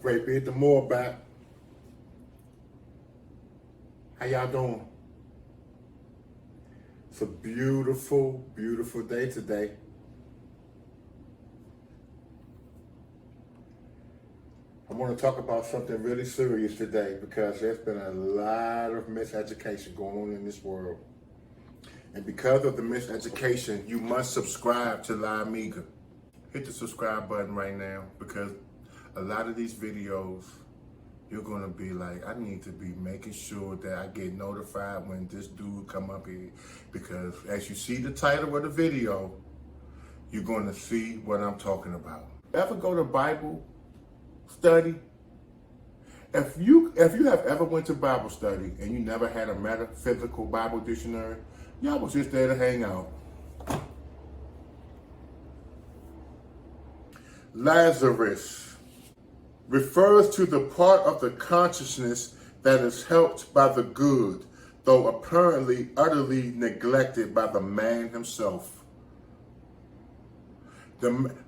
Greybeard the Moor back. How y'all doing? It's a beautiful, beautiful day today. I want to talk about something really serious today because there's been a lot of miseducation going on in this world. And because of the miseducation, you must subscribe to La Amiga. Hit the subscribe button right now because a lot of these videos, you're going to be like, I need to be making sure that I get notified when this dude come up here. Because as you see the title of the video, you're going to see what I'm talking about. Ever go to Bible study? If you have ever went to Bible study and you never had a metaphysical Bible dictionary, y'all was just there to hang out. Lazarus refers to the part of the consciousness that is helped by the good, though apparently utterly neglected by the man himself.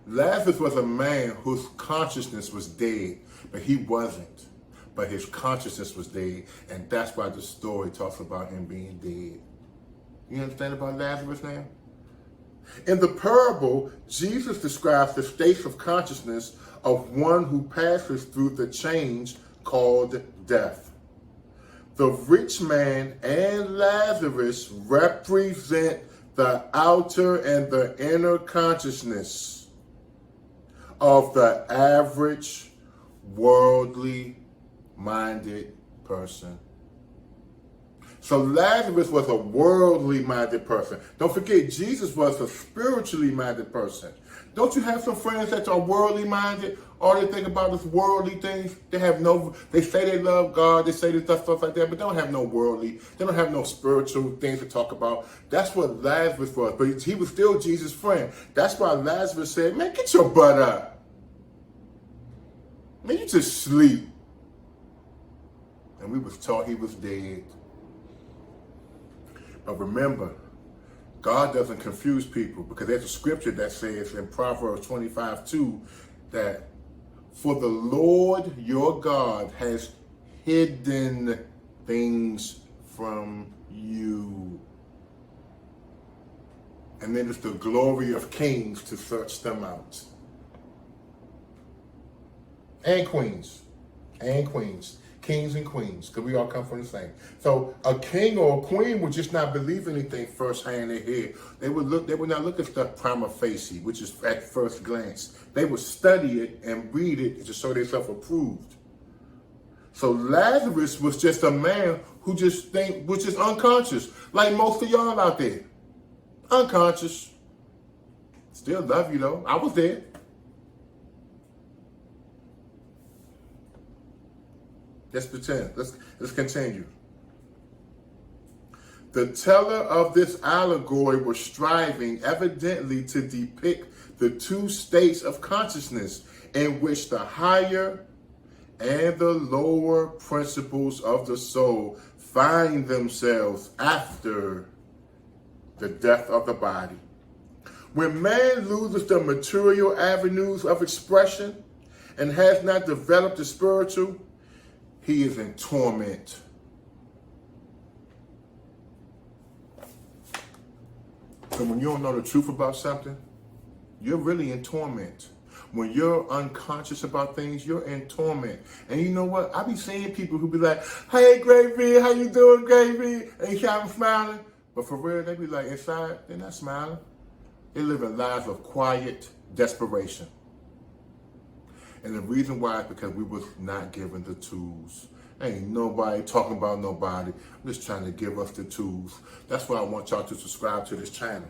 Lazarus was a man whose consciousness was dead, but he wasn't. But his consciousness was dead, and that's why the story talks about him being dead. You understand about Lazarus now? In the parable, Jesus describes the states of consciousness of one who passes through the change called death. The rich man and Lazarus represent the outer and the inner consciousness of the average worldly minded person. So Lazarus was a worldly minded person. Don't forget, Jesus was a spiritually minded person. Don't you have some friends that are worldly minded? All they think about is worldly things. They say they love God, they say they stuff like that, but they don't have no worldly, they don't have no spiritual things to talk about. That's what Lazarus was, but he was still Jesus' friend. That's why Lazarus said, man, get your butt up. Man, you just sleep. And we was taught he was dead. But remember, God doesn't confuse people because there's a scripture that says in Proverbs 25:2 that for the Lord your God has hidden things from you. And then it's the glory of kings to search them out. And queens. And queens. Kings and queens, because we all come from the same. So a king or a queen would just not believe anything firsthand they hear. They would not look at stuff prima facie, which is at first glance. They would study it and read it to show themselves approved. So Lazarus was just a man who was just unconscious, like most of y'all out there. Unconscious. Still love you though. I was there. Let's pretend. Let's continue. The teller of this allegory was striving evidently to depict the two states of consciousness in which the higher and the lower principles of the soul find themselves after the death of the body. When man loses the material avenues of expression and has not developed the spiritual, he is in torment. So when you don't know the truth about something, you're really in torment. When you're unconscious about things, you're in torment. And you know what? I be seeing people who be like, hey, Greybeard, how you doing, Greybeard? And you kind of smiling. But for real, they be like, inside, they're not smiling. They're living lives of quiet desperation. And the reason why is because we was not given the tools. Ain't nobody talking about nobody. I'm just trying to give us the tools. That's why I want y'all to subscribe to this channel.